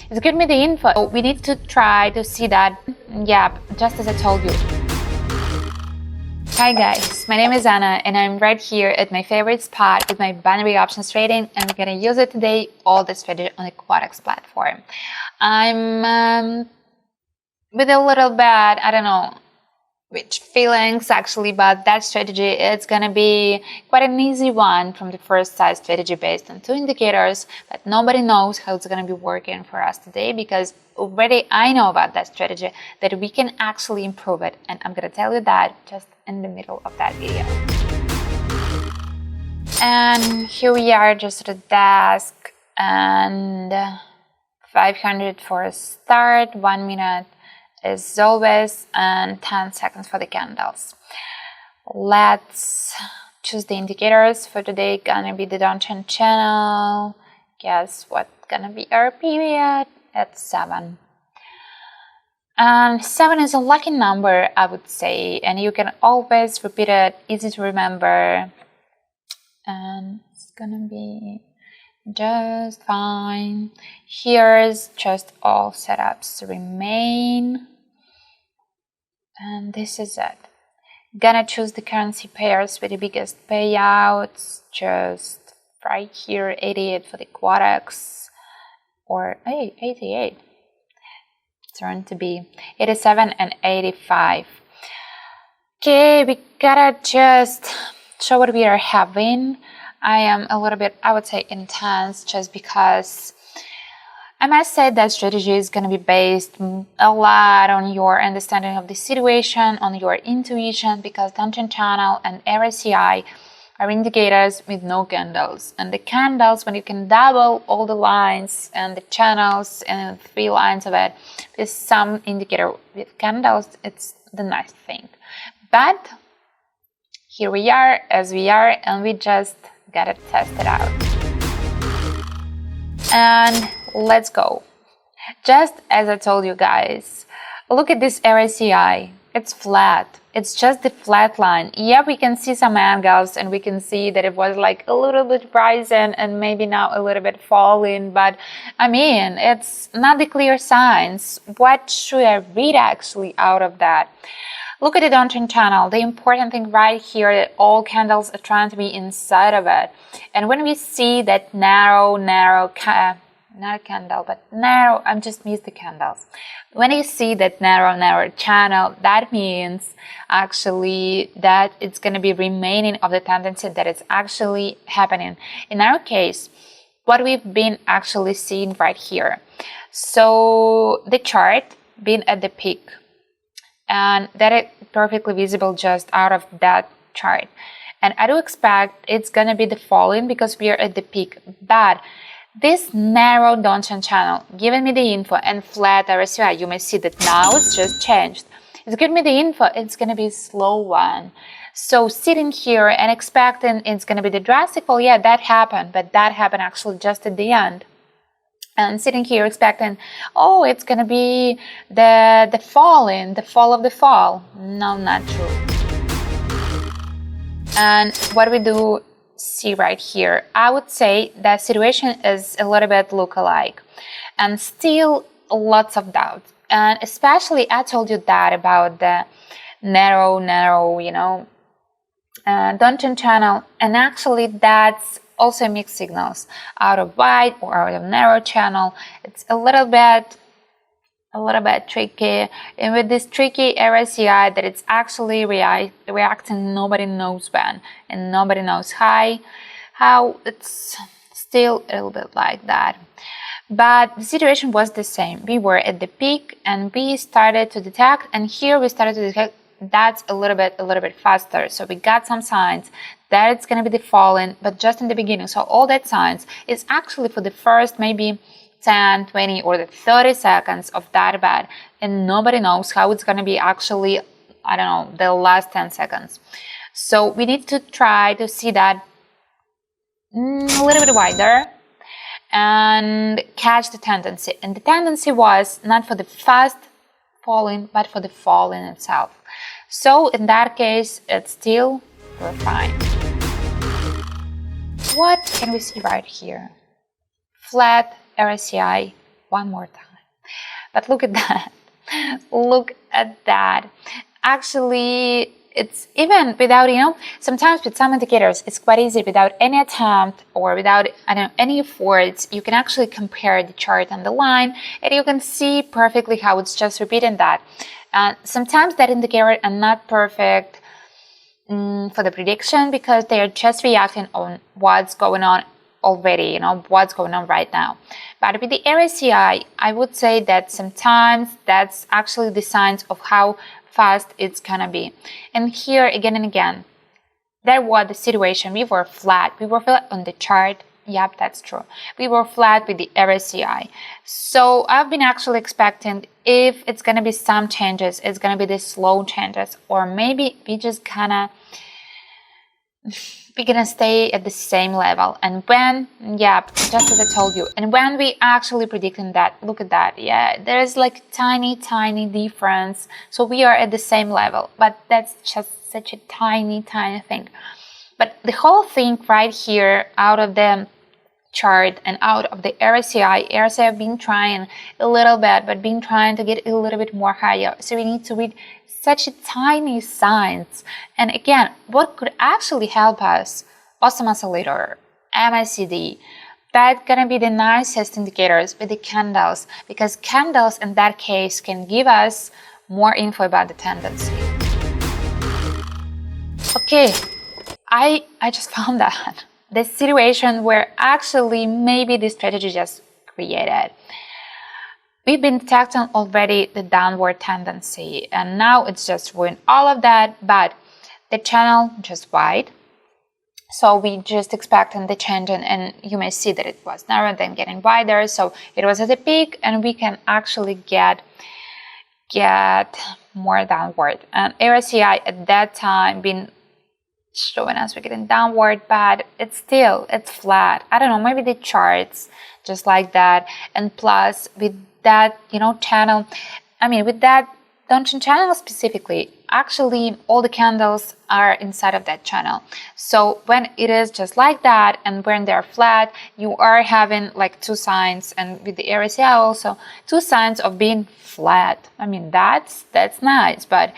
It's giving me the info. So we need to try to see that. Yeah, just as I told you. Hi guys, my name is Anna and I'm right here at my favorite spot with my binary options trading, and we're gonna use it today, all the strategy on the Quotex platform. I'm with a little bit, I don't know which feelings actually, but that strategy, it's gonna be quite an easy one from the first side strategy based on 2 indicators, but nobody knows how it's gonna be working for us today, because already I know about that strategy, that we can actually improve it, and I'm gonna tell you that just in the middle of that video. And here we are, just at the desk, and 500 for a start, 1 minute as always, and 10 seconds for the candles. Let's choose the indicators for today. Gonna be the Donchian Channel. Guess what? Gonna be our period at 7. And 7 is a lucky number, I would say, and you can always repeat it, easy to remember, and it's gonna be just fine. Here's just all setups remain, and this is it. Gonna choose the currency pairs with the biggest payouts, just right here, 88 for the Quotex, or 88. Turn to be 87 and 85. Okay, we gotta just show what we are having. I am a little bit, I would say, intense, just because I must say that strategy is going to be based a lot on your understanding of the situation, on your intuition, because Donchian Channel and RSI are indicators with no candles. And the candles, when you can double all the lines and the channels and 3 lines of it with some indicator with candles, it's the nice thing. But here we are, as we are, and we just gotta test it out. And let's go. Just as I told you guys, look at this RSI. It's flat. It's just the flat line. Yeah, we can see some angles, and we can see that it was like a little bit rising and maybe now a little bit falling, but I mean, it's not the clear signs. What should I read actually out of that? Look at the Donchian Channel. The important thing right here, that all candles are trying to be inside of it. And when we see that narrow, not candle, but narrow, I'm just missed the candles. When you see that narrow channel, that means actually that it's going to be remaining of the tendency that it's actually happening. In our case, what we've been actually seeing right here. So the chart being at the peak, and that is perfectly visible just out of that chart. And I do expect it's going to be the falling because we are at the peak. But this narrow Donchian Channel giving me the info, and flat RSI, you may see that now it's just changed. It's giving me the info, it's going to be a slow one. So sitting here and expecting it's going to be the drastic fall, yeah, that happened, but that happened actually just at the end. And sitting here expecting, oh, it's going to be the fall of the fall. No, not true. And what we do see right here, I would say that situation is a little bit look-alike, and still lots of doubt. And especially, I told you that about the narrow, Donchian Channel, and actually that's also mixed signals out of wide or out of narrow channel. It's a little bit tricky, and with this tricky RSI that it's actually reacting nobody knows when and nobody knows how. It's still a little bit like that. But the situation was the same. We were at the peak and we started to detect, and here we started to detect that's a little bit faster. So we got some signs that it's going to be the falling, but just in the beginning. So all that signs is actually for the first maybe 10, 20 or the 30 seconds of that bad, and nobody knows how it's going to be actually, I don't know, the last 10 seconds. So we need to try to see that a little bit wider and catch the tendency. And the tendency was not for the fast falling, but for the fall in itself. So in that case, it's still, we're fine. What can we see right here? Flat RSI one more time. But look at that. Look at that. Actually, it's even without, sometimes with some indicators, it's quite easy without any attempt or without any efforts. You can actually compare the chart and the line, and you can see perfectly how it's just repeating that. Sometimes that indicator are not perfect for the prediction because they are just reacting on what's going on already, what's going on right now. But with the RSI, I would say that sometimes that's actually the signs of how fast it's gonna be. And here again and again, there was the situation. We were flat on the chart. Yep, that's true. We were flat with the RSI. So I've been actually expecting if it's gonna be some changes, it's gonna be the slow changes, or maybe we're gonna stay at the same level. And when, just as I told you, and when we actually predicting that, look at that, there's like tiny difference. So we are at the same level, but that's just such a tiny thing. But the whole thing right here out of the chart and out of the RSI I've been trying a little bit, but been trying to get a little bit more higher. So we need to read such a tiny signs. And again, what could actually help us? Awesome oscillator, MACD. That's gonna be the nicest indicators with the candles, because candles in that case can give us more info about the tendency. Okay, I just found that the situation where actually maybe this strategy just created. We've been detecting already the downward tendency, and now it's just ruined all of that, but the channel just wide. So we just expecting the change, and you may see that it was narrow, then getting wider. So it was at the peak, and we can actually get more downward. And RSI at that time been showing us we're getting downward, but it's flat. I don't know, maybe the charts just like that. And plus with that, channel, with that Donchian channel specifically, actually all the candles are inside of that channel. So when it is just like that and when they're flat, you are having like two signs, and with the RSI also two signs of being flat. That's nice, but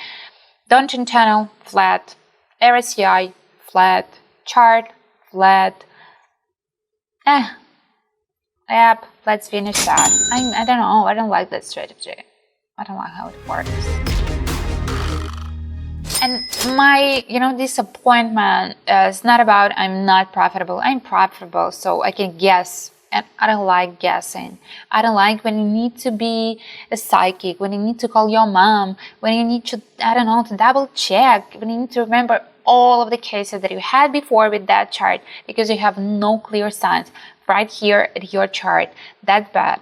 Donchian channel flat, RSI flat, chart flat. Yep, let's finish that. I don't know, I don't like that strategy. I don't like how it works. And my, disappointment is not about I'm not profitable. I'm profitable, so I can guess. And I don't like guessing. I don't like when you need to be a psychic, when you need to call your mom, when you need to, to double check, when you need to remember all of the cases that you had before with that chart because you have no clear signs right here at your chart. That's bad.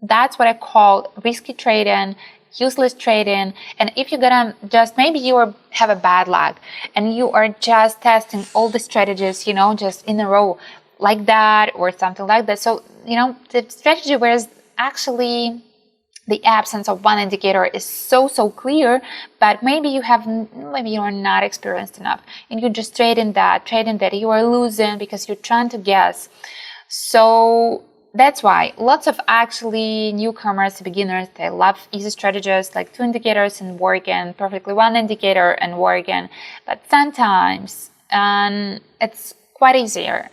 That's what I call risky trading, useless trading. And if you're gonna maybe you have a bad luck and you are just testing all the strategies, just in a row like that or something like that. So, the strategy where actually the absence of one indicator is so clear, but maybe you are not experienced enough and you're just trading that you are losing because you're trying to guess. So that's why lots of actually newcomers, beginners, they love easy strategies like two indicators and working, perfectly one indicator and working. But sometimes it's quite easier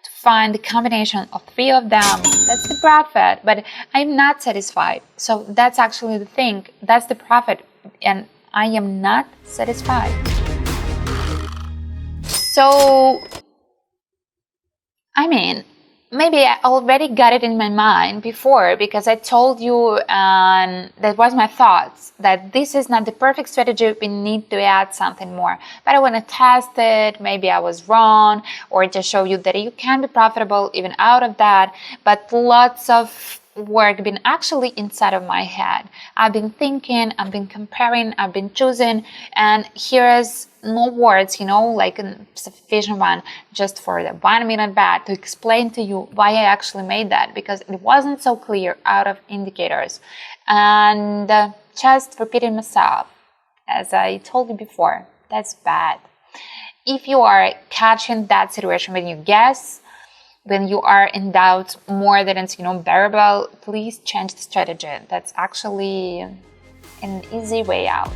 to find the combination of three of them. That's the profit, but I'm not satisfied. So that's actually the thing. That's the profit, and I am not satisfied. So, maybe I already got it in my mind before because I told you, and that was my thoughts, that this is not the perfect strategy, we need to add something more. But I want to test it, maybe I was wrong, or just show you that you can be profitable even out of that. But lots of work been actually inside of my head. I've been thinking, I've been comparing, I've been choosing, and here's no words, like a sufficient one just for the 1 minute bat to explain to you why I actually made that, because it wasn't so clear out of indicators. And just repeating myself, as I told you before, that's bad. If you are catching that situation when you guess, when you are in doubt more than it's, bearable, please change the strategy. That's actually an easy way out.